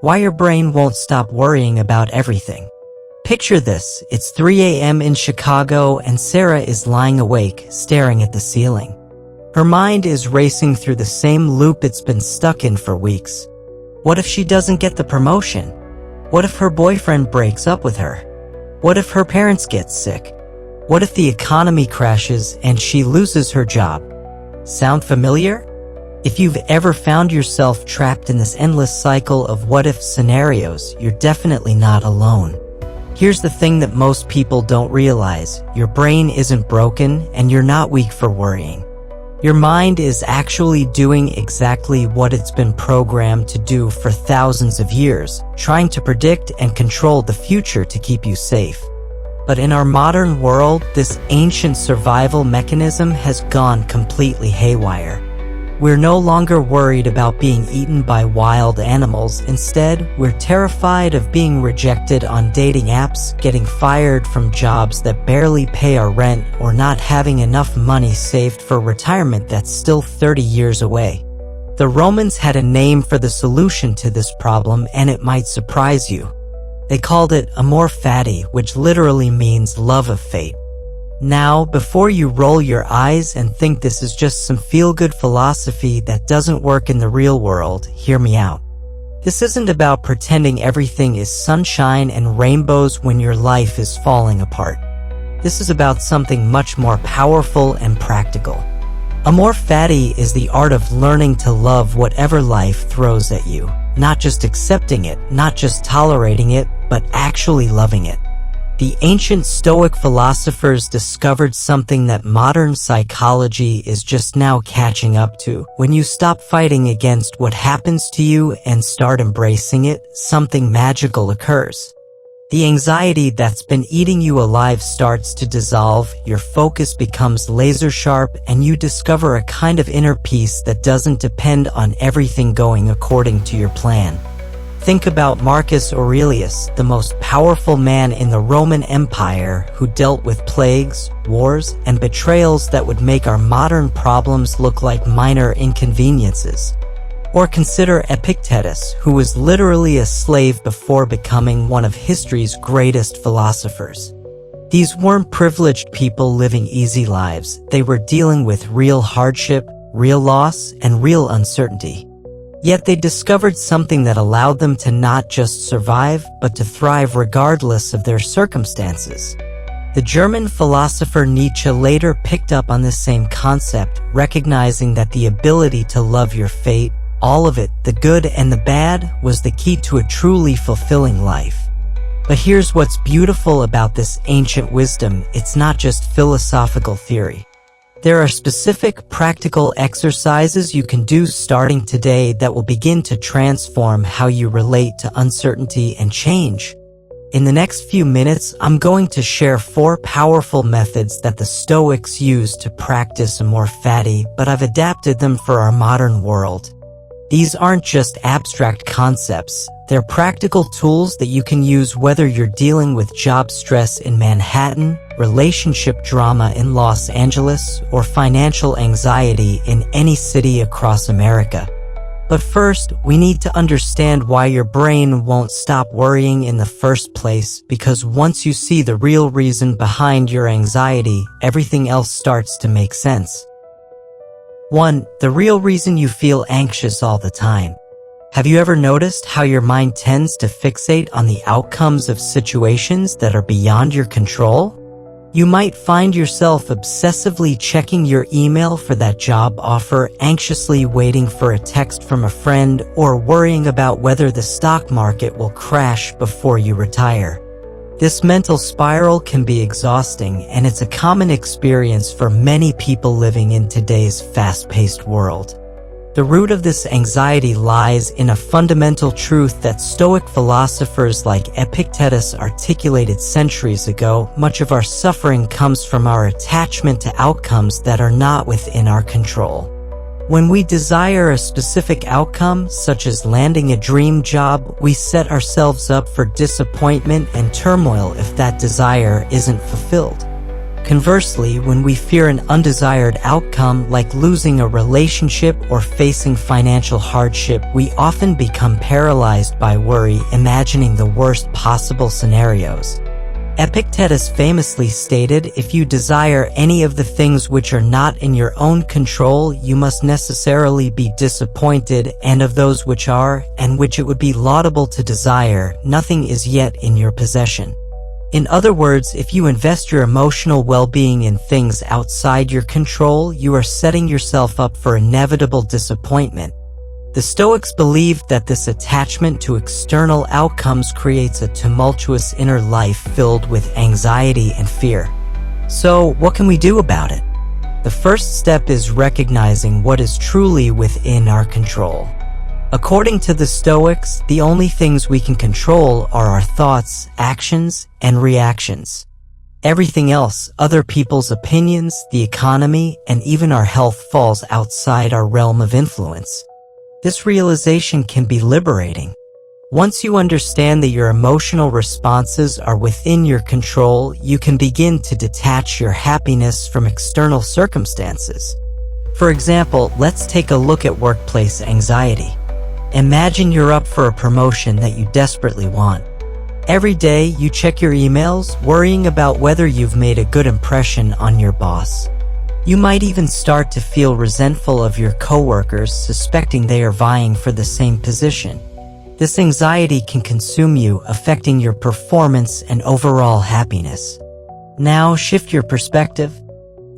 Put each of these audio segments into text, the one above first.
Why your brain won't stop worrying about everything. Picture this, it's 3 a.m. in Chicago and Sarah is lying awake, staring at the ceiling. Her mind is racing through the same loop it's been stuck in for weeks. What if she doesn't get the promotion? What if her boyfriend breaks up with her? What if her parents get sick? What if the economy crashes and she loses her job? Sound familiar? If you've ever found yourself trapped in this endless cycle of what-if scenarios, you're definitely not alone. Here's the thing that most people don't realize. Your brain isn't broken, and you're not weak for worrying. Your mind is actually doing exactly what it's been programmed to do for thousands of years, trying to predict and control the future to keep you safe. But in our modern world, this ancient survival mechanism has gone completely haywire. We're no longer worried about being eaten by wild animals. Instead, we're terrified of being rejected on dating apps, getting fired from jobs that barely pay our rent, or not having enough money saved for retirement that's still 30 years away. The Romans had a name for the solution to this problem, and it might surprise you. They called it Amor Fati, which literally means love of fate. Now, before you roll your eyes and think this is just some feel-good philosophy that doesn't work in the real world, hear me out. This isn't about pretending everything is sunshine and rainbows when your life is falling apart. This is about something much more powerful and practical. Amor Fati is the art of learning to love whatever life throws at you. Not just accepting it, not just tolerating it, but actually loving it. The ancient Stoic philosophers discovered something that modern psychology is just now catching up to. When you stop fighting against what happens to you and start embracing it, something magical occurs. The anxiety that's been eating you alive starts to dissolve, your focus becomes laser sharp, and you discover a kind of inner peace that doesn't depend on everything going according to your plan. Think about Marcus Aurelius, the most powerful man in the Roman Empire, who dealt with plagues, wars, and betrayals that would make our modern problems look like minor inconveniences. Or consider Epictetus, who was literally a slave before becoming one of history's greatest philosophers. These weren't privileged people living easy lives. They were dealing with real hardship, real loss, and real uncertainty. Yet they discovered something that allowed them to not just survive, but to thrive regardless of their circumstances. The German philosopher Nietzsche later picked up on this same concept, recognizing that the ability to love your fate, all of it, the good and the bad, was the key to a truly fulfilling life. But here's what's beautiful about this ancient wisdom, it's not just philosophical theory. There are specific, practical exercises you can do starting today that will begin to transform how you relate to uncertainty and change. In the next few minutes, I'm going to share 4 powerful methods that the Stoics used to practice Amor Fati, but I've adapted them for our modern world. These aren't just abstract concepts, they're practical tools that you can use whether you're dealing with job stress in Manhattan, relationship drama in Los Angeles, or financial anxiety in any city across America. But first, we need to understand why your brain won't stop worrying in the first place, because once you see the real reason behind your anxiety, everything else starts to make sense. 1. The real reason you feel anxious all the time. Have you ever noticed how your mind tends to fixate on the outcomes of situations that are beyond your control? You might find yourself obsessively checking your email for that job offer, anxiously waiting for a text from a friend, or worrying about whether the stock market will crash before you retire. This mental spiral can be exhausting, and it's a common experience for many people living in today's fast-paced world. The root of this anxiety lies in a fundamental truth that Stoic philosophers like Epictetus articulated centuries ago. Much of our suffering comes from our attachment to outcomes that are not within our control. When we desire a specific outcome, such as landing a dream job, we set ourselves up for disappointment and turmoil if that desire isn't fulfilled. Conversely, when we fear an undesired outcome like losing a relationship or facing financial hardship, we often become paralyzed by worry, imagining the worst possible scenarios. Epictetus famously stated, "If you desire any of the things which are not in your own control, you must necessarily be disappointed, and of those which are, and which it would be laudable to desire, nothing is yet in your possession." In other words, if you invest your emotional well-being in things outside your control, you are setting yourself up for inevitable disappointment. The Stoics believed that this attachment to external outcomes creates a tumultuous inner life filled with anxiety and fear. So, what can we do about it? The first step is recognizing what is truly within our control. According to the Stoics, the only things we can control are our thoughts, actions, and reactions. Everything else, other people's opinions, the economy, and even our health, falls outside our realm of influence. This realization can be liberating. Once you understand that your emotional responses are within your control, you can begin to detach your happiness from external circumstances. For example, let's take a look at workplace anxiety. Imagine you're up for a promotion that you desperately want. Every day, you check your emails, worrying about whether you've made a good impression on your boss. You might even start to feel resentful of your coworkers, suspecting they are vying for the same position. This anxiety can consume you, affecting your performance and overall happiness. Now, shift your perspective.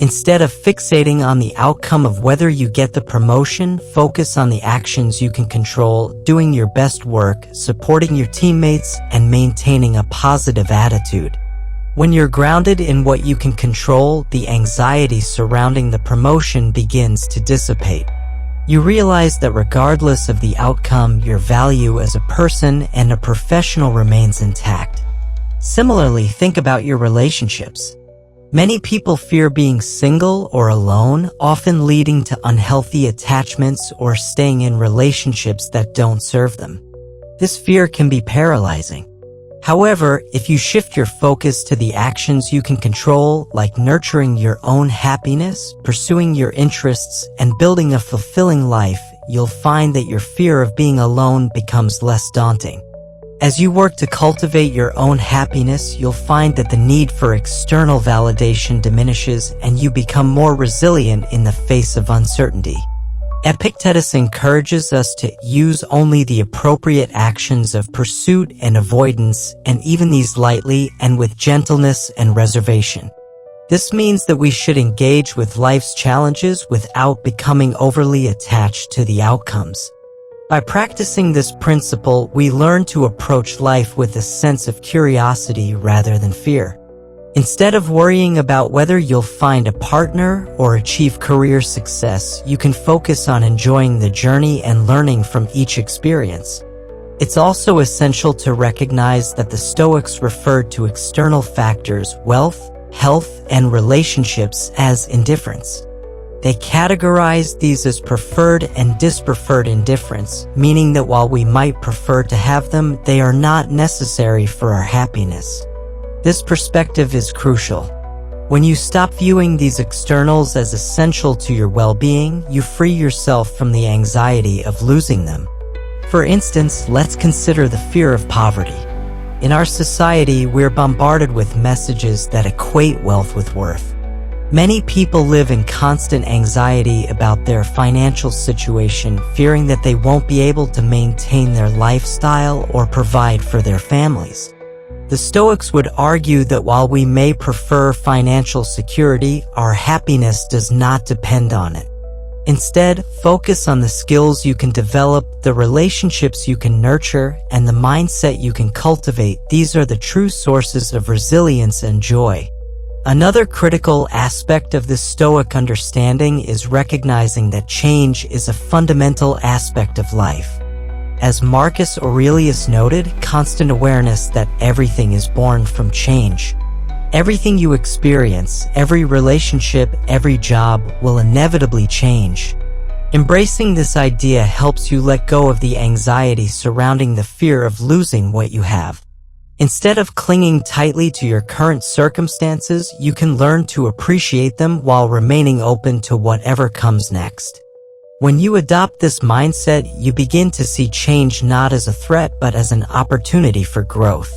Instead of fixating on the outcome of whether you get the promotion, focus on the actions you can control, doing your best work, supporting your teammates, and maintaining a positive attitude. When you're grounded in what you can control, the anxiety surrounding the promotion begins to dissipate. You realize that regardless of the outcome, your value as a person and a professional remains intact. Similarly, think about your relationships. Many people fear being single or alone, often leading to unhealthy attachments or staying in relationships that don't serve them. This fear can be paralyzing. However, if you shift your focus to the actions you can control, like nurturing your own happiness, pursuing your interests, and building a fulfilling life, you'll find that your fear of being alone becomes less daunting. As you work to cultivate your own happiness, you'll find that the need for external validation diminishes and you become more resilient in the face of uncertainty. Epictetus encourages us to use only the appropriate actions of pursuit and avoidance, and even these lightly and with gentleness and reservation. This means that we should engage with life's challenges without becoming overly attached to the outcomes. By practicing this principle, we learn to approach life with a sense of curiosity rather than fear. Instead of worrying about whether you'll find a partner or achieve career success, you can focus on enjoying the journey and learning from each experience. It's also essential to recognize that the Stoics referred to external factors, wealth, health, and relationships, as indifference. They categorized these as preferred and dispreferred indifference, meaning that while we might prefer to have them, they are not necessary for our happiness. This perspective is crucial. When you stop viewing these externals as essential to your well-being, you free yourself from the anxiety of losing them. For instance, let's consider the fear of poverty. In our society, we're bombarded with messages that equate wealth with worth. Many people live in constant anxiety about their financial situation, fearing that they won't be able to maintain their lifestyle or provide for their families. The Stoics would argue that while we may prefer financial security, our happiness does not depend on it. Instead, focus on the skills you can develop, the relationships you can nurture, and the mindset you can cultivate. These are the true sources of resilience and joy. Another critical aspect of this Stoic understanding is recognizing that change is a fundamental aspect of life. As Marcus Aurelius noted, constant awareness that everything is born from change. Everything you experience, every relationship, every job will inevitably change. Embracing this idea helps you let go of the anxiety surrounding the fear of losing what you have. Instead of clinging tightly to your current circumstances, you can learn to appreciate them while remaining open to whatever comes next. When you adopt this mindset, you begin to see change not as a threat but as an opportunity for growth.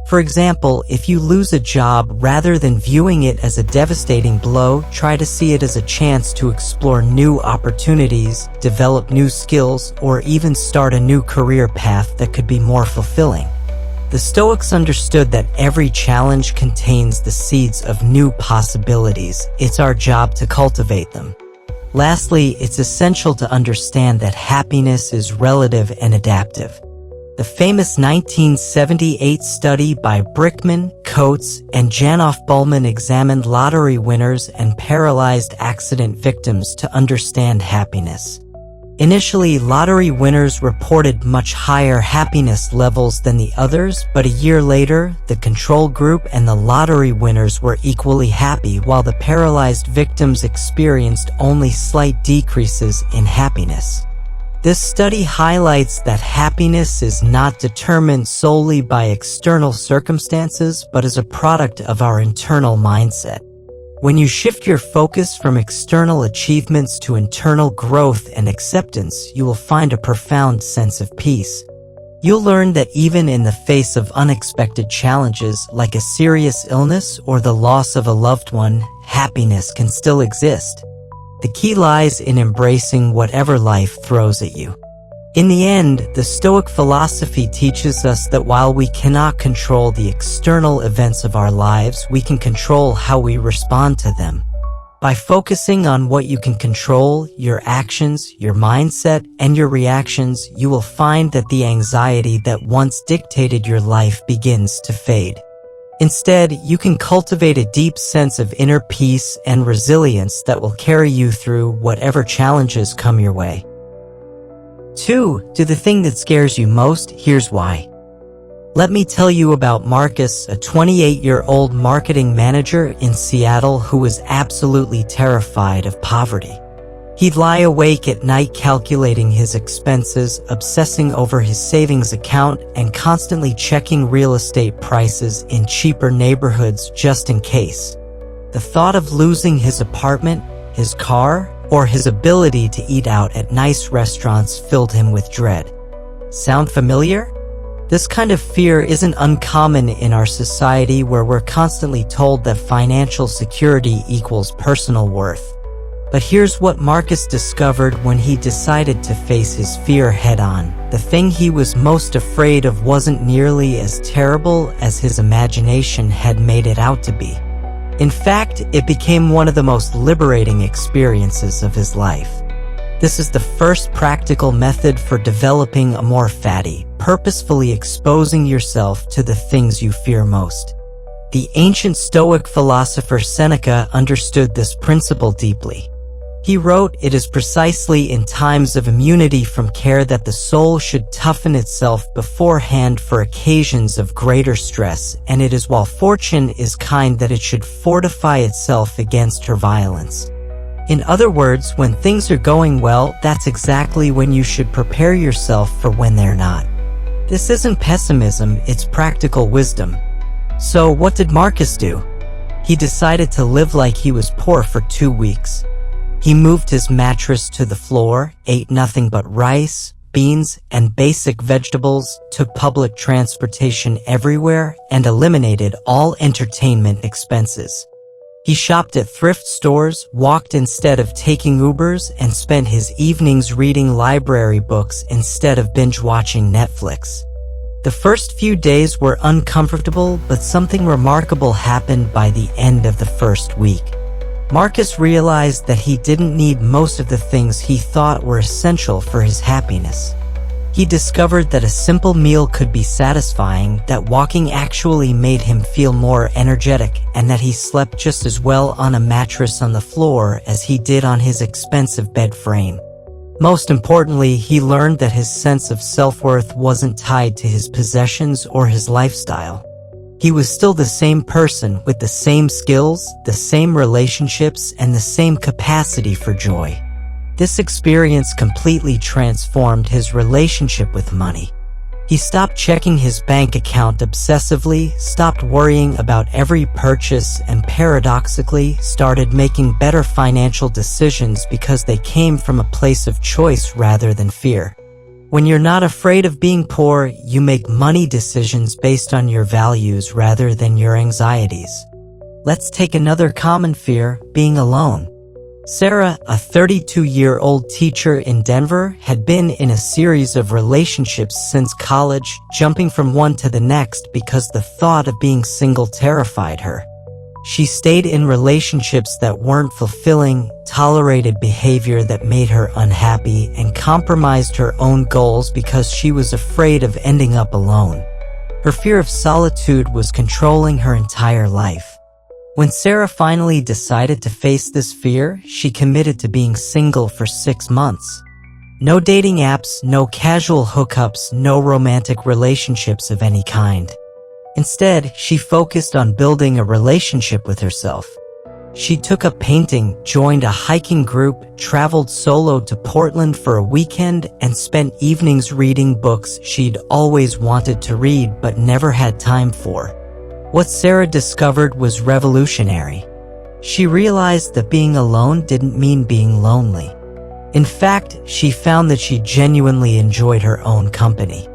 For example, if you lose a job, rather than viewing it as a devastating blow, try to see it as a chance to explore new opportunities, develop new skills, or even start a new career path that could be more fulfilling. The Stoics understood that every challenge contains the seeds of new possibilities. It's our job to cultivate them. Lastly, it's essential to understand that happiness is relative and adaptive. The famous 1978 study by Brickman, Coates, and Janoff-Bullman examined lottery winners and paralyzed accident victims to understand happiness. Initially, lottery winners reported much higher happiness levels than the others, but a year later, the control group and the lottery winners were equally happy, while the paralyzed victims experienced only slight decreases in happiness. This study highlights that happiness is not determined solely by external circumstances, but is a product of our internal mindset. When you shift your focus from external achievements to internal growth and acceptance, you will find a profound sense of peace. You'll learn that even in the face of unexpected challenges like a serious illness or the loss of a loved one, happiness can still exist. The key lies in embracing whatever life throws at you. In the end, the Stoic philosophy teaches us that while we cannot control the external events of our lives, we can control how we respond to them. By focusing on what you can control, your actions, your mindset, and your reactions, you will find that the anxiety that once dictated your life begins to fade. Instead, you can cultivate a deep sense of inner peace and resilience that will carry you through whatever challenges come your way. 2. Do the thing that scares you most. Here's why. Let me tell you about Marcus, a 28-year-old marketing manager in Seattle who was absolutely terrified of poverty. He'd lie awake at night calculating his expenses, obsessing over his savings account, and constantly checking real estate prices in cheaper neighborhoods just in case. The thought of losing his apartment, his car, or his ability to eat out at nice restaurants filled him with dread. Sound familiar? This kind of fear isn't uncommon in our society where we're constantly told that financial security equals personal worth. But here's what Marcus discovered when he decided to face his fear head-on. The thing he was most afraid of wasn't nearly as terrible as his imagination had made it out to be. In fact, it became one of the most liberating experiences of his life. This is the first practical method for developing Amor Fati, purposefully exposing yourself to the things you fear most. The ancient Stoic philosopher Seneca understood this principle deeply. He wrote, "It is precisely in times of immunity from care that the soul should toughen itself beforehand for occasions of greater stress, and it is while fortune is kind that it should fortify itself against her violence." In other words, when things are going well, that's exactly when you should prepare yourself for when they're not. This isn't pessimism, it's practical wisdom. So what did Marcus do? He decided to live like he was poor for 2 weeks. He moved his mattress to the floor, ate nothing but rice, beans, and basic vegetables, took public transportation everywhere, and eliminated all entertainment expenses. He shopped at thrift stores, walked instead of taking Ubers, and spent his evenings reading library books instead of binge-watching Netflix. The first few days were uncomfortable, but something remarkable happened by the end of the first week. Marcus realized that he didn't need most of the things he thought were essential for his happiness. He discovered that a simple meal could be satisfying, that walking actually made him feel more energetic, and that he slept just as well on a mattress on the floor as he did on his expensive bed frame. Most importantly, he learned that his sense of self-worth wasn't tied to his possessions or his lifestyle. He was still the same person with the same skills, the same relationships, and the same capacity for joy. This experience completely transformed his relationship with money. He stopped checking his bank account obsessively, stopped worrying about every purchase, and paradoxically started making better financial decisions because they came from a place of choice rather than fear. When you're not afraid of being poor, you make money decisions based on your values rather than your anxieties. Let's take another common fear, being alone. Sarah, a 32-year-old teacher in Denver, had been in a series of relationships since college, jumping from one to the next because the thought of being single terrified her. She stayed in relationships that weren't fulfilling, tolerated behavior that made her unhappy, and compromised her own goals because she was afraid of ending up alone. Her fear of solitude was controlling her entire life. When Sarah finally decided to face this fear, she committed to being single for 6 months. No dating apps, no casual hookups, no romantic relationships of any kind. Instead, she focused on building a relationship with herself. She took up painting, joined a hiking group, traveled solo to Portland for a weekend, and spent evenings reading books she'd always wanted to read but never had time for. What Sarah discovered was revolutionary. She realized that being alone didn't mean being lonely. In fact, she found that she genuinely enjoyed her own company.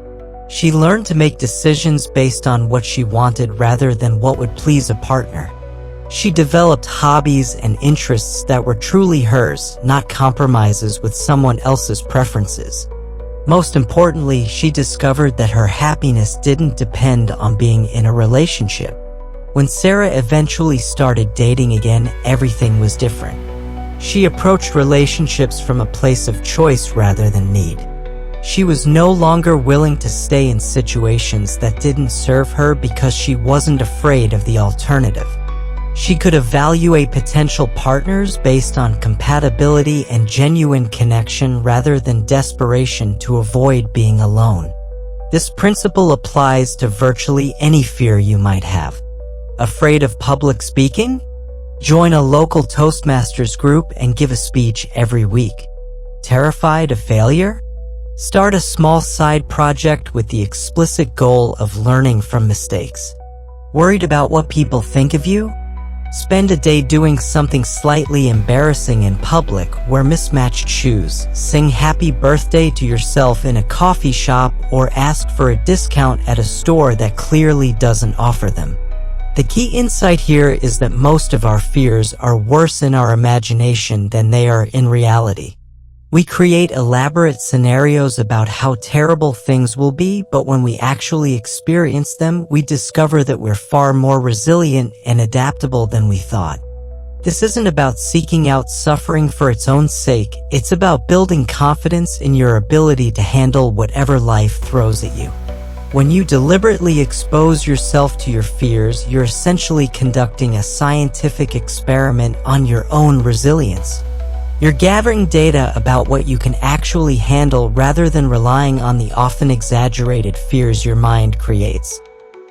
She learned to make decisions based on what she wanted rather than what would please a partner. She developed hobbies and interests that were truly hers, not compromises with someone else's preferences. Most importantly, she discovered that her happiness didn't depend on being in a relationship. When Sarah eventually started dating again, everything was different. She approached relationships from a place of choice rather than need. She was no longer willing to stay in situations that didn't serve her because she wasn't afraid of the alternative. She could evaluate potential partners based on compatibility and genuine connection rather than desperation to avoid being alone. This principle applies to virtually any fear you might have. Afraid of public speaking? Join a local Toastmasters group and give a speech every week. Terrified of failure? Start a small side project with the explicit goal of learning from mistakes. Worried about what people think of you? Spend a day doing something slightly embarrassing in public, wear mismatched shoes, sing happy birthday to yourself in a coffee shop, or ask for a discount at a store that clearly doesn't offer them. The key insight here is that most of our fears are worse in our imagination than they are in reality. We create elaborate scenarios about how terrible things will be, but when we actually experience them, we discover that we're far more resilient and adaptable than we thought. This isn't about seeking out suffering for its own sake, it's about building confidence in your ability to handle whatever life throws at you. When you deliberately expose yourself to your fears, you're essentially conducting a scientific experiment on your own resilience. You're gathering data about what you can actually handle rather than relying on the often exaggerated fears your mind creates.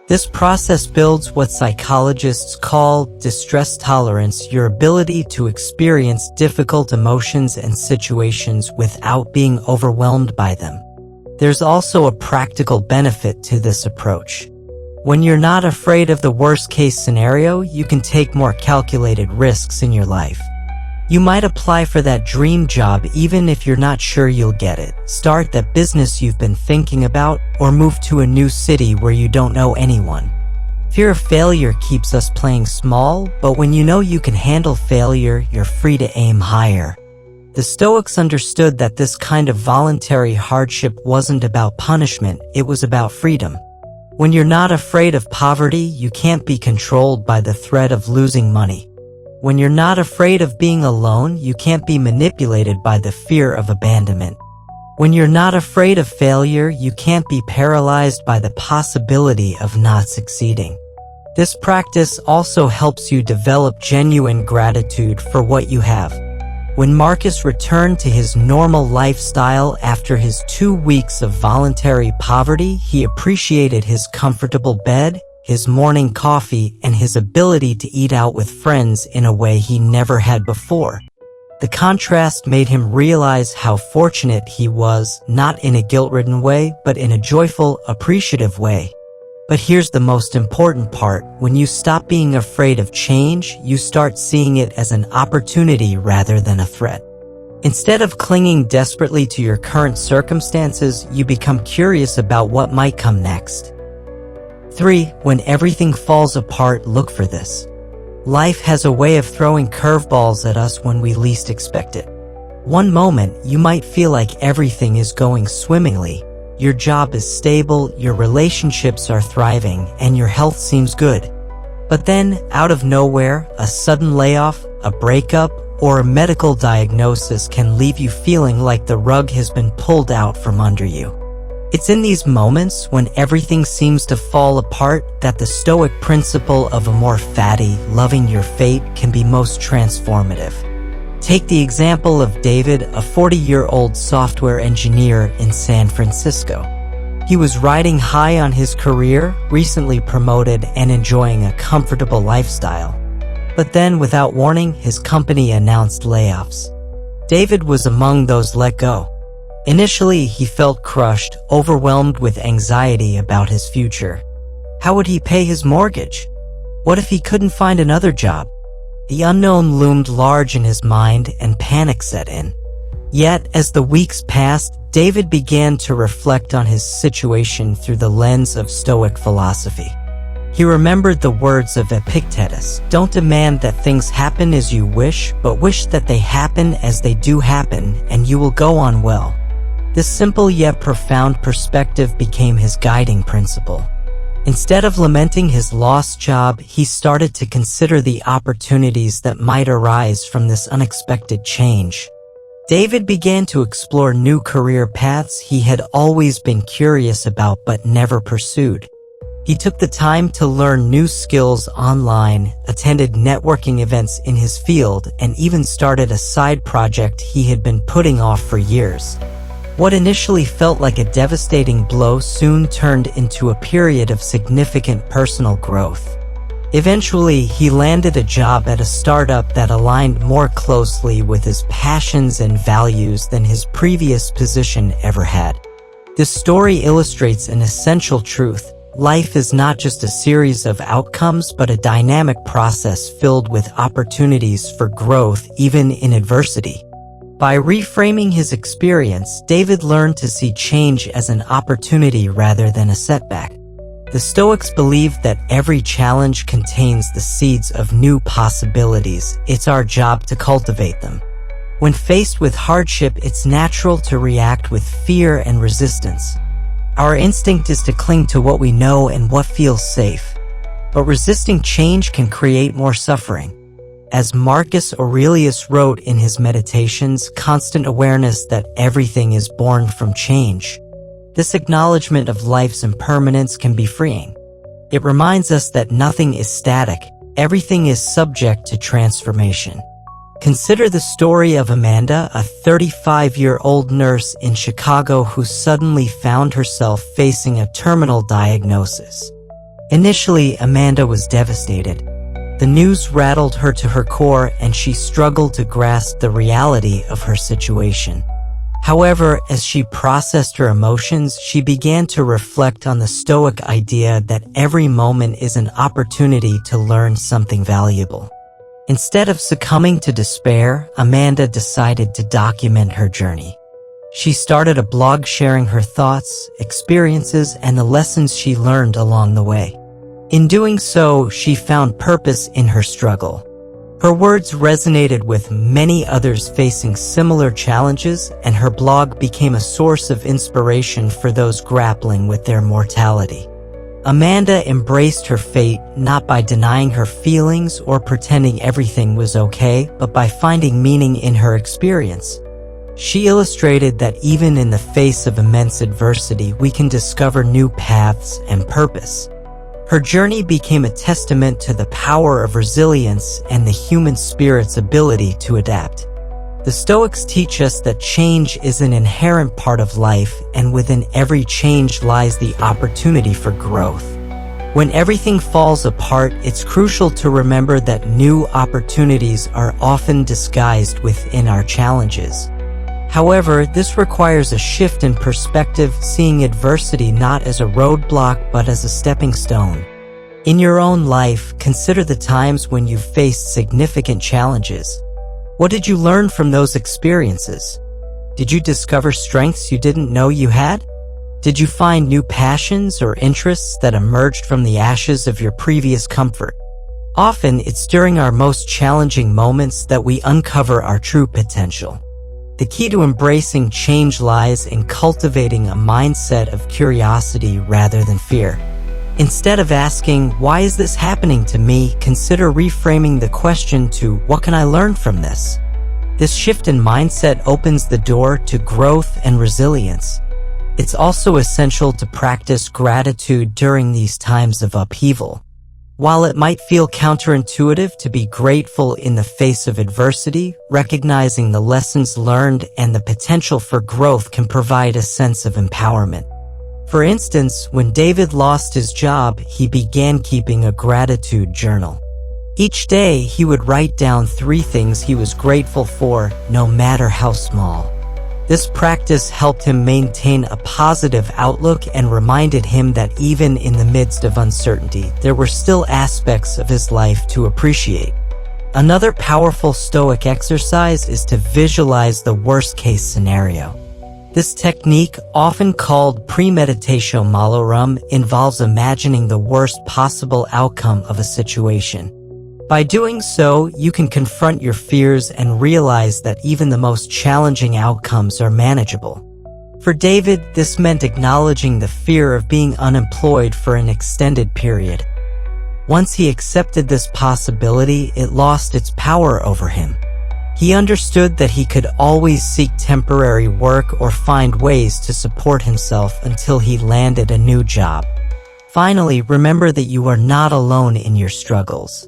This process builds what psychologists call distress tolerance, your ability to experience difficult emotions and situations without being overwhelmed by them. There's also a practical benefit to this approach. When you're not afraid of the worst-case scenario, you can take more calculated risks in your life. You might apply for that dream job even if you're not sure you'll get it, start that business you've been thinking about, or move to a new city where you don't know anyone. Fear of failure keeps us playing small, but when you know you can handle failure, you're free to aim higher. The Stoics understood that this kind of voluntary hardship wasn't about punishment, it was about freedom. When you're not afraid of poverty, you can't be controlled by the threat of losing money. When you're not afraid of being alone, you can't be manipulated by the fear of abandonment. When you're not afraid of failure, you can't be paralyzed by the possibility of not succeeding. This practice also helps you develop genuine gratitude for what you have. When Marcus returned to his normal lifestyle after his 2 weeks of voluntary poverty, he appreciated his comfortable bed, his morning coffee, and his ability to eat out with friends in a way he never had before. The contrast made him realize how fortunate he was, not in a guilt-ridden way, but in a joyful, appreciative way. But here's the most important part. When you stop being afraid of change, you start seeing it as an opportunity rather than a threat. Instead of clinging desperately to your current circumstances, you become curious about what might come next. 3. When everything falls apart, look for this. Life has a way of throwing curveballs at us when we least expect it. One moment, you might feel like everything is going swimmingly. Your job is stable, your relationships are thriving, and your health seems good. But then, out of nowhere, a sudden layoff, a breakup, or a medical diagnosis can leave you feeling like the rug has been pulled out from under you. It's in these moments, when everything seems to fall apart, that the Stoic principle of Amor Fati, loving your fate, can be most transformative. Take the example of David, a 40-year-old software engineer in San Francisco. He was riding high on his career, recently promoted and enjoying a comfortable lifestyle. But then, without warning, his company announced layoffs. David was among those let go. Initially, he felt crushed, overwhelmed with anxiety about his future. How would he pay his mortgage? What if he couldn't find another job? The unknown loomed large in his mind, and panic set in. Yet, as the weeks passed, David began to reflect on his situation through the lens of Stoic philosophy. He remembered the words of Epictetus: "Don't demand that things happen as you wish, but wish that they happen as they do happen, and you will go on well." This simple yet profound perspective became his guiding principle. Instead of lamenting his lost job, he started to consider the opportunities that might arise from this unexpected change. David began to explore new career paths he had always been curious about but never pursued. He took the time to learn new skills online, attended networking events in his field, and even started a side project he had been putting off for years. What initially felt like a devastating blow soon turned into a period of significant personal growth. Eventually, he landed a job at a startup that aligned more closely with his passions and values than his previous position ever had. This story illustrates an essential truth. Life is not just a series of outcomes, but a dynamic process filled with opportunities for growth, even in adversity. By reframing his experience, David learned to see change as an opportunity rather than a setback. The Stoics believed that every challenge contains the seeds of new possibilities. It's our job to cultivate them. When faced with hardship, it's natural to react with fear and resistance. Our instinct is to cling to what we know and what feels safe. But resisting change can create more suffering. As Marcus Aurelius wrote in his Meditations, constant awareness that everything is born from change. This acknowledgement of life's impermanence can be freeing. It reminds us that nothing is static, everything is subject to transformation. Consider the story of Amanda, a 35-year-old nurse in Chicago who suddenly found herself facing a terminal diagnosis. Initially, Amanda was devastated. The news rattled her to her core, and she struggled to grasp the reality of her situation. However, as she processed her emotions, she began to reflect on the Stoic idea that every moment is an opportunity to learn something valuable. Instead of succumbing to despair, Amanda decided to document her journey. She started a blog sharing her thoughts, experiences, and the lessons she learned along the way. In doing so, she found purpose in her struggle. Her words resonated with many others facing similar challenges, and her blog became a source of inspiration for those grappling with their mortality. Amanda embraced her fate not by denying her feelings or pretending everything was okay, but by finding meaning in her experience. She illustrated that even in the face of immense adversity, we can discover new paths and purpose. Her journey became a testament to the power of resilience and the human spirit's ability to adapt. The Stoics teach us that change is an inherent part of life, and within every change lies the opportunity for growth. When everything falls apart, it's crucial to remember that new opportunities are often disguised within our challenges. However, this requires a shift in perspective, seeing adversity not as a roadblock but as a stepping stone. In your own life, consider the times when you've faced significant challenges. What did you learn from those experiences? Did you discover strengths you didn't know you had? Did you find new passions or interests that emerged from the ashes of your previous comfort? Often, it's during our most challenging moments that we uncover our true potential. The key to embracing change lies in cultivating a mindset of curiosity rather than fear. Instead of asking, "Why is this happening to me?" consider reframing the question to, "What can I learn from this?" This shift in mindset opens the door to growth and resilience. It's also essential to practice gratitude during these times of upheaval. While it might feel counterintuitive to be grateful in the face of adversity, recognizing the lessons learned and the potential for growth can provide a sense of empowerment. For instance, when David lost his job, he began keeping a gratitude journal. Each day, he would write down 3 things he was grateful for, no matter how small. This practice helped him maintain a positive outlook and reminded him that even in the midst of uncertainty, there were still aspects of his life to appreciate. Another powerful Stoic exercise is to visualize the worst-case scenario. This technique, often called premeditatio malorum, involves imagining the worst possible outcome of a situation. By doing so, you can confront your fears and realize that even the most challenging outcomes are manageable. For David, this meant acknowledging the fear of being unemployed for an extended period. Once he accepted this possibility, it lost its power over him. He understood that he could always seek temporary work or find ways to support himself until he landed a new job. Finally, remember that you are not alone in your struggles.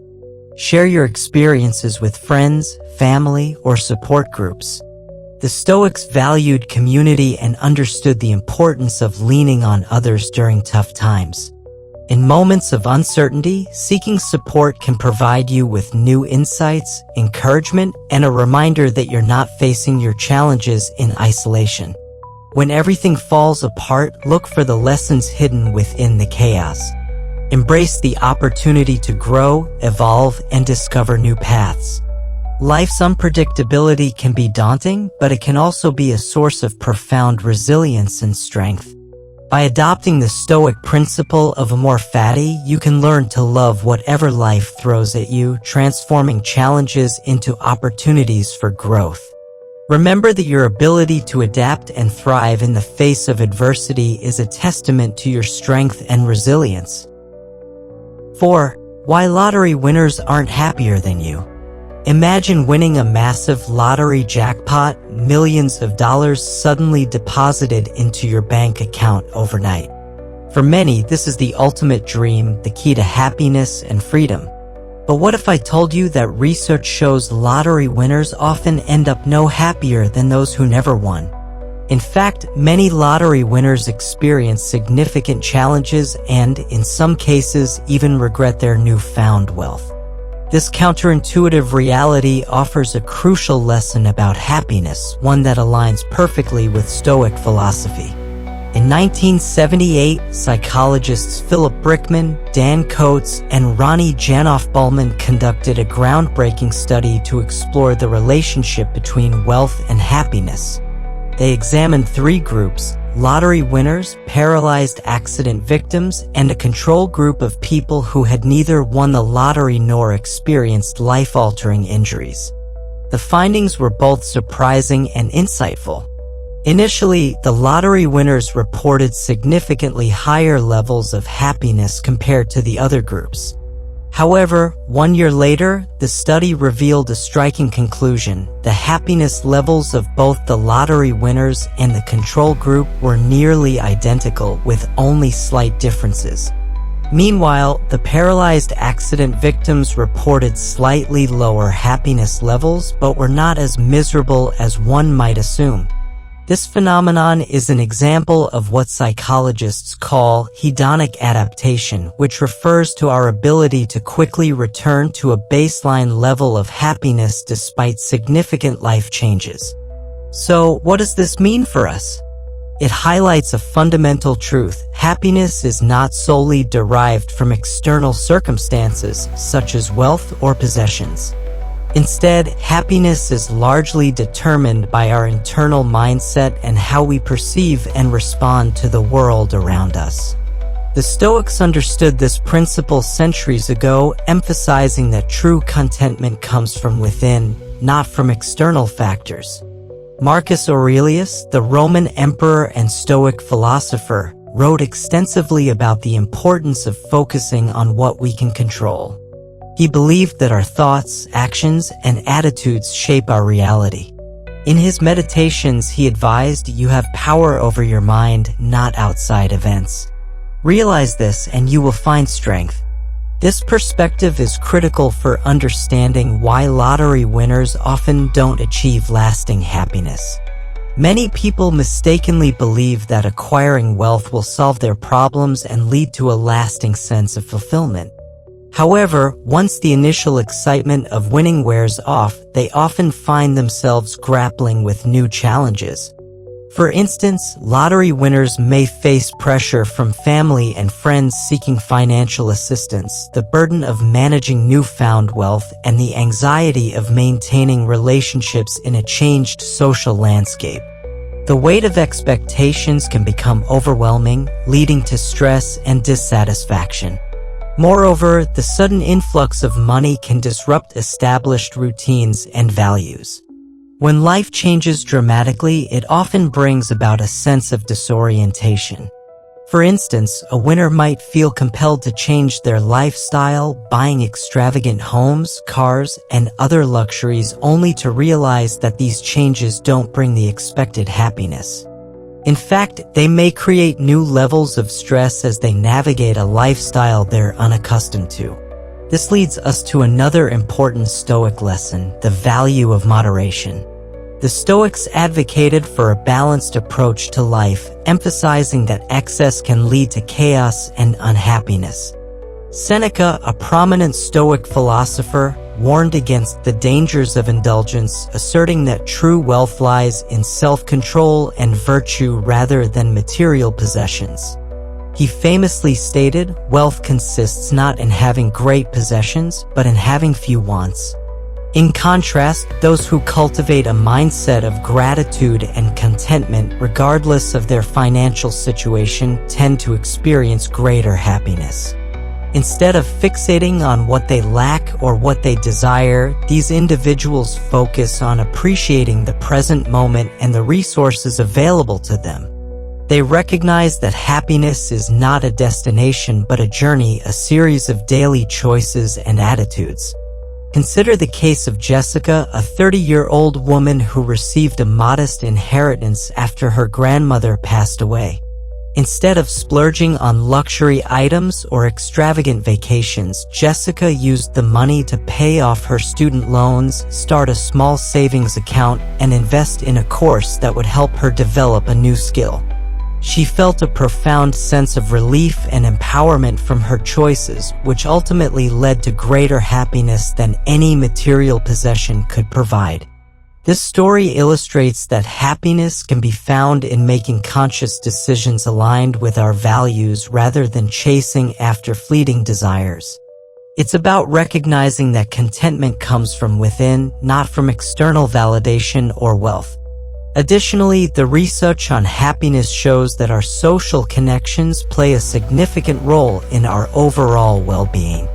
Share your experiences with friends, family, or support groups. The Stoics valued community and understood the importance of leaning on others during tough times. In moments of uncertainty, seeking support can provide you with new insights, encouragement, and a reminder that you're not facing your challenges in isolation. When everything falls apart, look for the lessons hidden within the chaos. Embrace the opportunity to grow, evolve, and discover new paths. Life's unpredictability can be daunting, but it can also be a source of profound resilience and strength. By adopting the Stoic principle of Amor Fati, you can learn to love whatever life throws at you, transforming challenges into opportunities for growth. Remember that your ability to adapt and thrive in the face of adversity is a testament to your strength and resilience. 4. Why lottery winners aren't happier than you. Imagine winning a massive lottery jackpot, millions of dollars suddenly deposited into your bank account overnight. For many, this is the ultimate dream, the key to happiness and freedom. But what if I told you that research shows lottery winners often end up no happier than those who never won? In fact, many lottery winners experience significant challenges and, in some cases, even regret their newfound wealth. This counterintuitive reality offers a crucial lesson about happiness, one that aligns perfectly with Stoic philosophy. In 1978, psychologists Philip Brickman, Dan Coates, and Ronnie Janoff-Ballman conducted a groundbreaking study to explore the relationship between wealth and happiness. They examined 3 groups: lottery winners, paralyzed accident victims, and a control group of people who had neither won the lottery nor experienced life-altering injuries. The findings were both surprising and insightful. Initially, the lottery winners reported significantly higher levels of happiness compared to the other groups. However, 1 year later, the study revealed a striking conclusion: the happiness levels of both the lottery winners and the control group were nearly identical, with only slight differences. Meanwhile, the paralyzed accident victims reported slightly lower happiness levels but were not as miserable as one might assume. This phenomenon is an example of what psychologists call hedonic adaptation, which refers to our ability to quickly return to a baseline level of happiness despite significant life changes. So, what does this mean for us? It highlights a fundamental truth. Happiness is not solely derived from external circumstances, such as wealth or possessions. Instead, happiness is largely determined by our internal mindset and how we perceive and respond to the world around us. The Stoics understood this principle centuries ago, emphasizing that true contentment comes from within, not from external factors. Marcus Aurelius, the Roman emperor and Stoic philosopher, wrote extensively about the importance of focusing on what we can control. He believed that our thoughts, actions, and attitudes shape our reality. In his meditations, he advised, "You have power over your mind, not outside events. Realize this and you will find strength." This perspective is critical for understanding why lottery winners often don't achieve lasting happiness. Many people mistakenly believe that acquiring wealth will solve their problems and lead to a lasting sense of fulfillment. However, once the initial excitement of winning wears off, they often find themselves grappling with new challenges. For instance, lottery winners may face pressure from family and friends seeking financial assistance, the burden of managing newfound wealth, and the anxiety of maintaining relationships in a changed social landscape. The weight of expectations can become overwhelming, leading to stress and dissatisfaction. Moreover, the sudden influx of money can disrupt established routines and values. When life changes dramatically, it often brings about a sense of disorientation. For instance, a winner might feel compelled to change their lifestyle, buying extravagant homes, cars, and other luxuries only to realize that these changes don't bring the expected happiness. In fact, they may create new levels of stress as they navigate a lifestyle they're unaccustomed to. This leads us to another important Stoic lesson, the value of moderation. The Stoics advocated for a balanced approach to life, emphasizing that excess can lead to chaos and unhappiness. Seneca, a prominent Stoic philosopher, warned against the dangers of indulgence, asserting that true wealth lies in self-control and virtue rather than material possessions. He famously stated, "Wealth consists not in having great possessions, but in having few wants." In contrast, those who cultivate a mindset of gratitude and contentment regardless of their financial situation tend to experience greater happiness. Instead of fixating on what they lack or what they desire, these individuals focus on appreciating the present moment and the resources available to them. They recognize that happiness is not a destination but a journey, a series of daily choices and attitudes. Consider the case of Jessica, a 30-year-old woman who received a modest inheritance after her grandmother passed away. Instead of splurging on luxury items or extravagant vacations, Jessica used the money to pay off her student loans, start a small savings account, and invest in a course that would help her develop a new skill. She felt a profound sense of relief and empowerment from her choices, which ultimately led to greater happiness than any material possession could provide. This story illustrates that happiness can be found in making conscious decisions aligned with our values rather than chasing after fleeting desires. It's about recognizing that contentment comes from within, not from external validation or wealth. Additionally, the research on happiness shows that our social connections play a significant role in our overall well-being.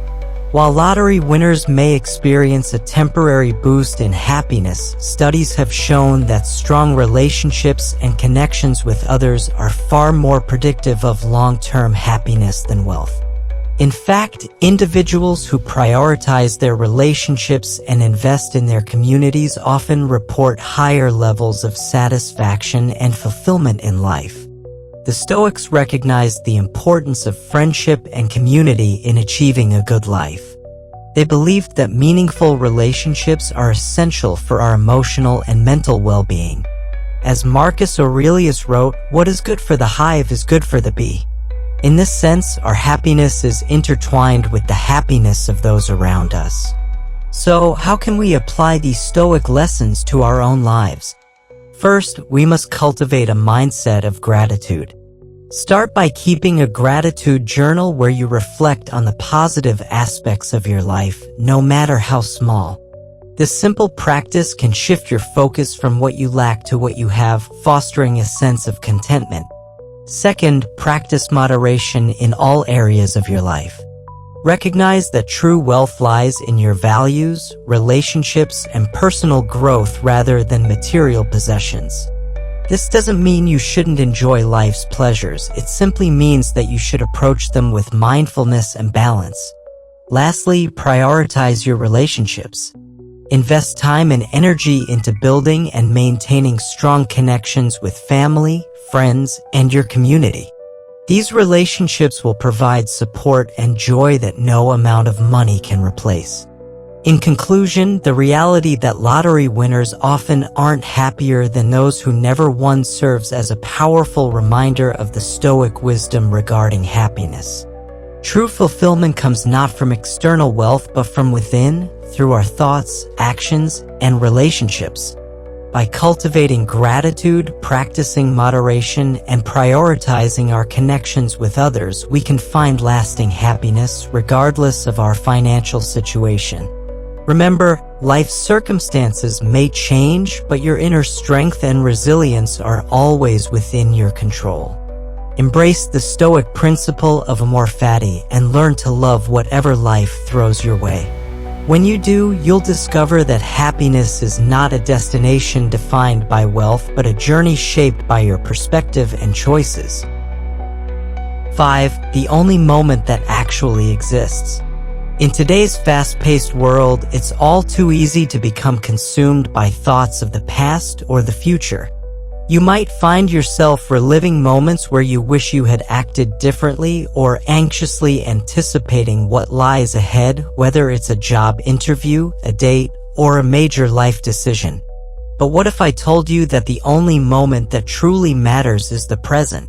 While lottery winners may experience a temporary boost in happiness, studies have shown that strong relationships and connections with others are far more predictive of long-term happiness than wealth. In fact, individuals who prioritize their relationships and invest in their communities often report higher levels of satisfaction and fulfillment in life. The Stoics recognized the importance of friendship and community in achieving a good life. They believed that meaningful relationships are essential for our emotional and mental well-being. As Marcus Aurelius wrote, "What is good for the hive is good for the bee." In this sense, our happiness is intertwined with the happiness of those around us. So, how can we apply these Stoic lessons to our own lives? First, we must cultivate a mindset of gratitude. Start by keeping a gratitude journal where you reflect on the positive aspects of your life, no matter how small. This simple practice can shift your focus from what you lack to what you have, fostering a sense of contentment. Second, practice moderation in all areas of your life. Recognize that true wealth lies in your values, relationships, and personal growth rather than material possessions. This doesn't mean you shouldn't enjoy life's pleasures, it simply means that you should approach them with mindfulness and balance. Lastly, prioritize your relationships. Invest time and energy into building and maintaining strong connections with family, friends, and your community. These relationships will provide support and joy that no amount of money can replace. In conclusion, the reality that lottery winners often aren't happier than those who never won serves as a powerful reminder of the Stoic wisdom regarding happiness. True fulfillment comes not from external wealth but from within, through our thoughts, actions, and relationships. By cultivating gratitude, practicing moderation, and prioritizing our connections with others, we can find lasting happiness regardless of our financial situation. Remember, life's circumstances may change, but your inner strength and resilience are always within your control. Embrace the Stoic principle of Amor Fati and learn to love whatever life throws your way. When you do, you'll discover that happiness is not a destination defined by wealth, but a journey shaped by your perspective and choices. 5. The only moment that actually exists. In today's fast-paced world, it's all too easy to become consumed by thoughts of the past or the future. You might find yourself reliving moments where you wish you had acted differently or anxiously anticipating what lies ahead, whether it's a job interview, a date, or a major life decision. But what if I told you that the only moment that truly matters is the present?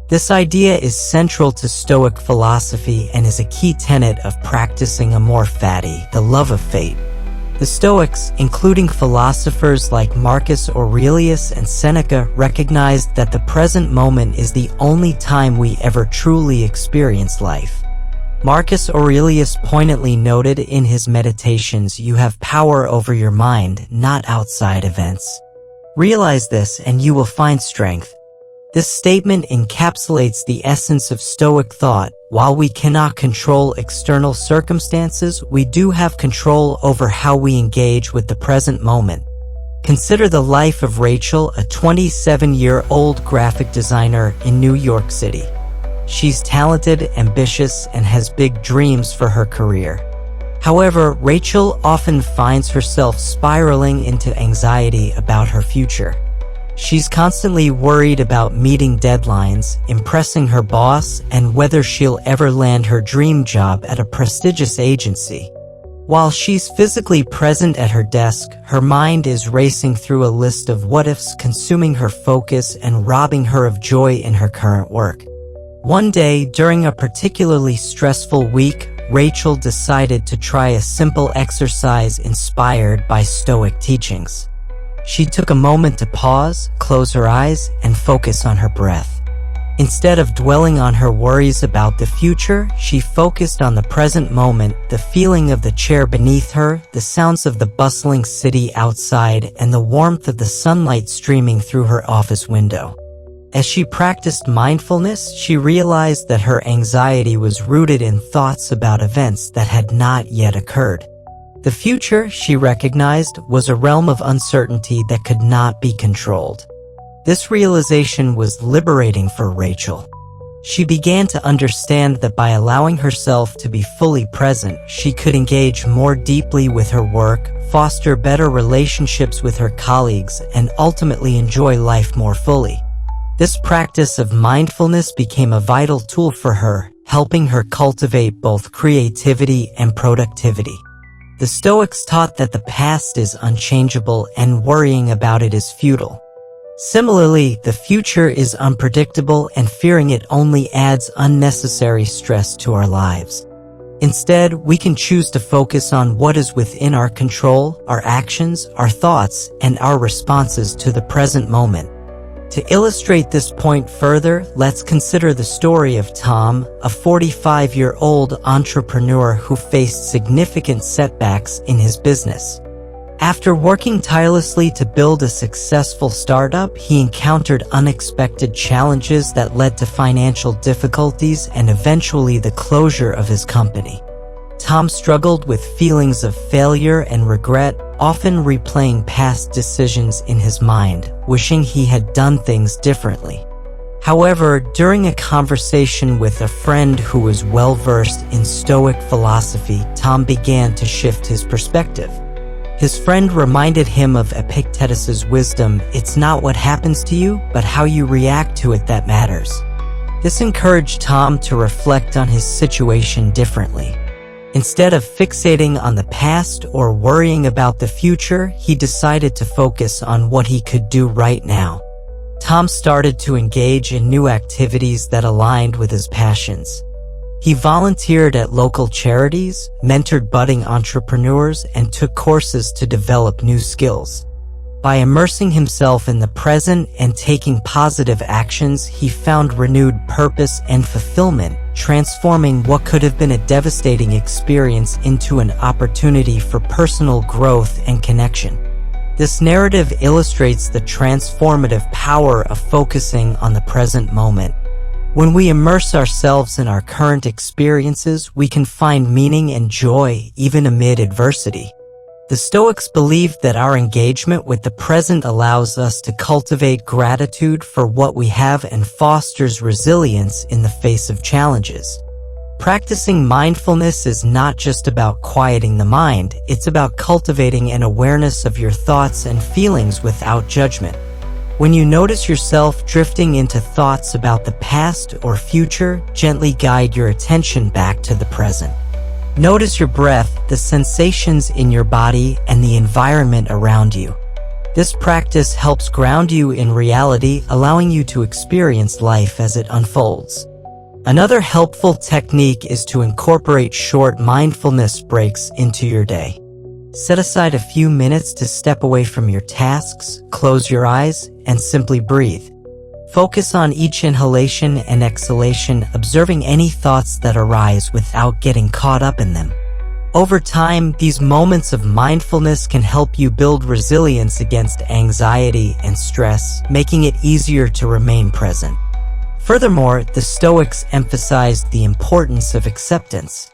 This idea is central to Stoic philosophy and is a key tenet of practicing Amor Fati, the love of fate. The Stoics, including philosophers like Marcus Aurelius and Seneca, recognized that the present moment is the only time we ever truly experience life. Marcus Aurelius poignantly noted in his Meditations, "You have power over your mind, not outside events. Realize this and you will find strength." This statement encapsulates the essence of Stoic thought. While we cannot control external circumstances, we do have control over how we engage with the present moment. Consider the life of Rachel, a 27-year-old graphic designer in New York City. She's talented, ambitious, and has big dreams for her career. However, Rachel often finds herself spiraling into anxiety about her future. She's constantly worried about meeting deadlines, impressing her boss, and whether she'll ever land her dream job at a prestigious agency. While she's physically present at her desk, her mind is racing through a list of what-ifs, consuming her focus and robbing her of joy in her current work. One day, during a particularly stressful week, Rachel decided to try a simple exercise inspired by Stoic teachings. She took a moment to pause, close her eyes, and focus on her breath. Instead of dwelling on her worries about the future, she focused on the present moment, the feeling of the chair beneath her, the sounds of the bustling city outside, and the warmth of the sunlight streaming through her office window. As she practiced mindfulness, she realized that her anxiety was rooted in thoughts about events that had not yet occurred. The future, she recognized, was a realm of uncertainty that could not be controlled. This realization was liberating for Rachel. She began to understand that by allowing herself to be fully present, she could engage more deeply with her work, foster better relationships with her colleagues, and ultimately enjoy life more fully. This practice of mindfulness became a vital tool for her, helping her cultivate both creativity and productivity. The Stoics taught that the past is unchangeable and worrying about it is futile. Similarly, the future is unpredictable and fearing it only adds unnecessary stress to our lives. Instead, we can choose to focus on what is within our control, our actions, our thoughts, and our responses to the present moment. To illustrate this point further, let's consider the story of Tom, a 45-year-old entrepreneur who faced significant setbacks in his business. After working tirelessly to build a successful startup, he encountered unexpected challenges that led to financial difficulties and eventually the closure of his company. Tom struggled with feelings of failure and regret, often replaying past decisions in his mind, wishing he had done things differently. However, during a conversation with a friend who was well-versed in Stoic philosophy, Tom began to shift his perspective. His friend reminded him of Epictetus's wisdom: "It's not what happens to you, but how you react to it that matters." This encouraged Tom to reflect on his situation differently. Instead of fixating on the past or worrying about the future, he decided to focus on what he could do right now. Tom started to engage in new activities that aligned with his passions. He volunteered at local charities, mentored budding entrepreneurs, and took courses to develop new skills. By immersing himself in the present and taking positive actions, he found renewed purpose and fulfillment, transforming what could have been a devastating experience into an opportunity for personal growth and connection. This narrative illustrates the transformative power of focusing on the present moment. When we immerse ourselves in our current experiences, we can find meaning and joy even amid adversity. The Stoics believed that our engagement with the present allows us to cultivate gratitude for what we have and fosters resilience in the face of challenges. Practicing mindfulness is not just about quieting the mind, it's about cultivating an awareness of your thoughts and feelings without judgment. When you notice yourself drifting into thoughts about the past or future, gently guide your attention back to the present. Notice your breath, the sensations in your body, and the environment around you. This practice helps ground you in reality, allowing you to experience life as it unfolds. Another helpful technique is to incorporate short mindfulness breaks into your day. Set aside a few minutes to step away from your tasks, close your eyes, and simply breathe. Focus on each inhalation and exhalation, observing any thoughts that arise without getting caught up in them. Over time, these moments of mindfulness can help you build resilience against anxiety and stress, making it easier to remain present. Furthermore, the Stoics emphasized the importance of acceptance.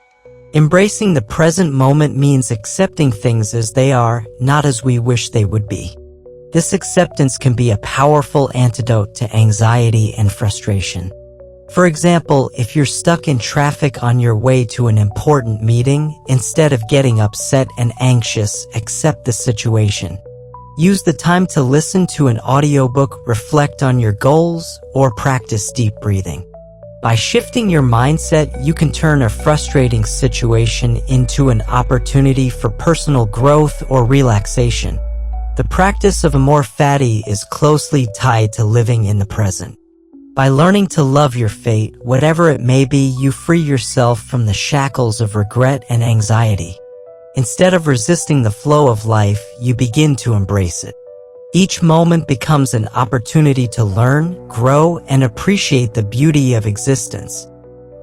Embracing the present moment means accepting things as they are, not as we wish they would be. This acceptance can be a powerful antidote to anxiety and frustration. For example, if you're stuck in traffic on your way to an important meeting, instead of getting upset and anxious, accept the situation. Use the time to listen to an audiobook, reflect on your goals, or practice deep breathing. By shifting your mindset, you can turn a frustrating situation into an opportunity for personal growth or relaxation. The practice of Amor Fati is closely tied to living in the present. By learning to love your fate, whatever it may be, you free yourself from the shackles of regret and anxiety. Instead of resisting the flow of life, you begin to embrace it. Each moment becomes an opportunity to learn, grow, and appreciate the beauty of existence.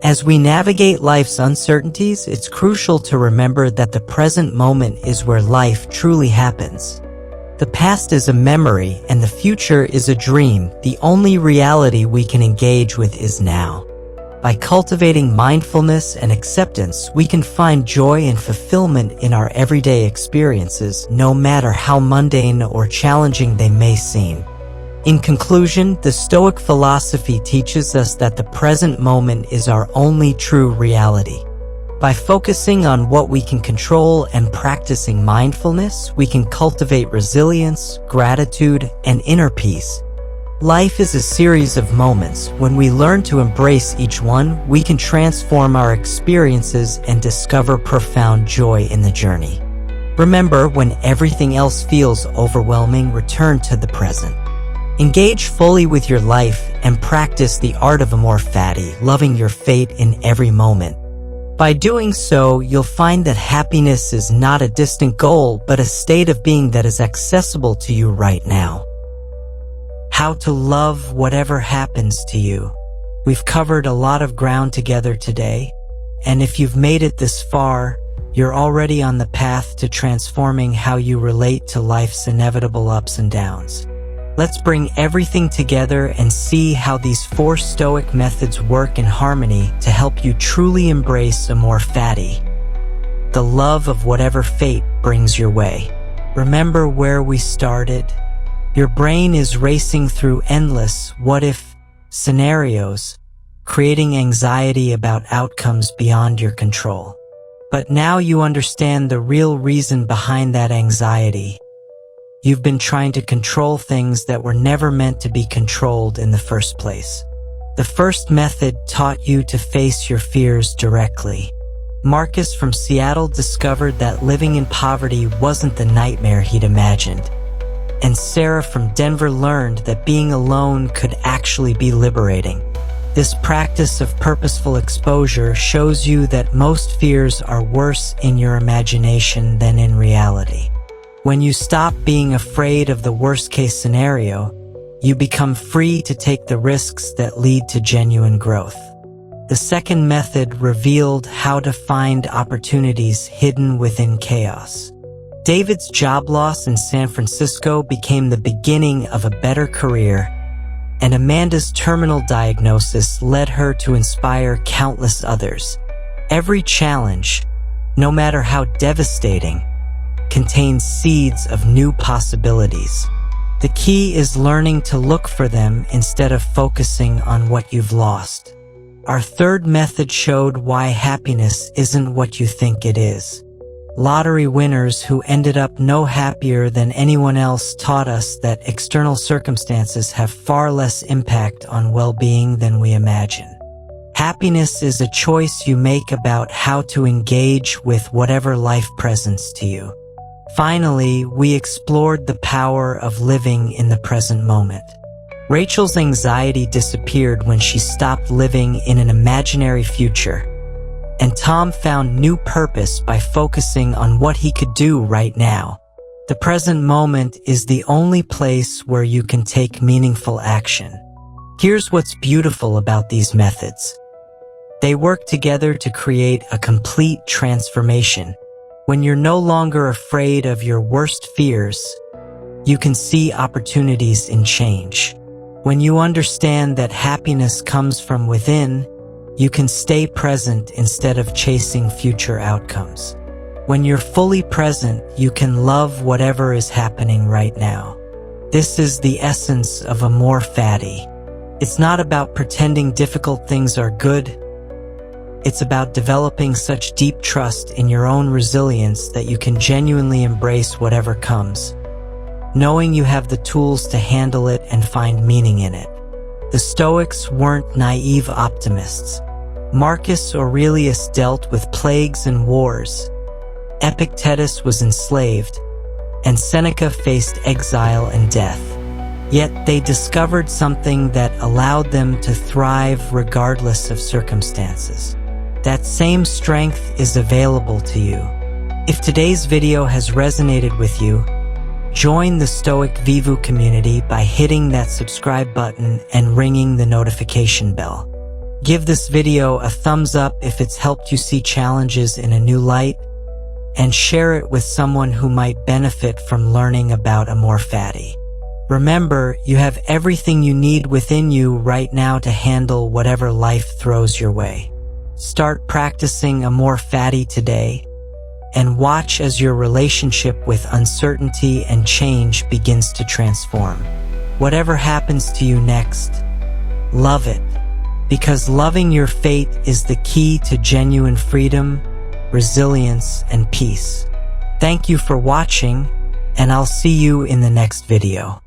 As we navigate life's uncertainties, it's crucial to remember that the present moment is where life truly happens. The past is a memory, and the future is a dream. The only reality we can engage with is now. By cultivating mindfulness and acceptance, we can find joy and fulfillment in our everyday experiences, no matter how mundane or challenging they may seem. In conclusion, the Stoic philosophy teaches us that the present moment is our only true reality. By focusing on what we can control and practicing mindfulness, we can cultivate resilience, gratitude, and inner peace. Life is a series of moments. When we learn to embrace each one, we can transform our experiences and discover profound joy in the journey. Remember, when everything else feels overwhelming, return to the present. Engage fully with your life and practice the art of Amor Fati, loving your fate in every moment. By doing so, you'll find that happiness is not a distant goal, but a state of being that is accessible to you right now. How to love whatever happens to you. We've covered a lot of ground together today, and if you've made it this far, you're already on the path to transforming how you relate to life's inevitable ups and downs. Let's bring everything together and see how these 4 Stoic methods work in harmony to help you truly embrace Amor Fati, the love of whatever fate brings your way. Remember where we started? Your brain is racing through endless what-if scenarios, creating anxiety about outcomes beyond your control. But now you understand the real reason behind that anxiety. You've been trying to control things that were never meant to be controlled in the first place. The first method taught you to face your fears directly. Marcus from Seattle discovered that living in poverty wasn't the nightmare he'd imagined. And Sarah from Denver learned that being alone could actually be liberating. This practice of purposeful exposure shows you that most fears are worse in your imagination than in reality. When you stop being afraid of the worst-case scenario, you become free to take the risks that lead to genuine growth. The second method revealed how to find opportunities hidden within chaos. David's job loss in San Francisco became the beginning of a better career, and Amanda's terminal diagnosis led her to inspire countless others. Every challenge, no matter how devastating, contains seeds of new possibilities. The key is learning to look for them instead of focusing on what you've lost. Our third method showed why happiness isn't what you think it is. Lottery winners who ended up no happier than anyone else taught us that external circumstances have far less impact on well-being than we imagine. Happiness is a choice you make about how to engage with whatever life presents to you. Finally, we explored the power of living in the present moment. Rachel's anxiety disappeared when she stopped living in an imaginary future, and Tom found new purpose by focusing on what he could do right now. The present moment is the only place where you can take meaningful action. Here's what's beautiful about these methods. They work together to create a complete transformation. When you're no longer afraid of your worst fears, you can see opportunities in change. When you understand that happiness comes from within, you can stay present instead of chasing future outcomes. When you're fully present, you can love whatever is happening right now. This is the essence of Amor Fati. It's not about pretending difficult things are good. It's about developing such deep trust in your own resilience that you can genuinely embrace whatever comes, knowing you have the tools to handle it and find meaning in it. The Stoics weren't naive optimists. Marcus Aurelius dealt with plagues and wars. Epictetus was enslaved, and Seneca faced exile and death. Yet they discovered something that allowed them to thrive regardless of circumstances. That same strength is available to you. If today's video has resonated with you, join the Stoic Vivu community by hitting that subscribe button and ringing the notification bell. Give this video a thumbs up if it's helped you see challenges in a new light, and share it with someone who might benefit from learning about Amor Fati. Remember, you have everything you need within you right now to handle whatever life throws your way. Start practicing Amor Fati today, and watch as your relationship with uncertainty and change begins to transform. Whatever happens to you next, love it, because loving your fate is the key to genuine freedom, resilience, and peace. Thank you for watching, and I'll see you in the next video.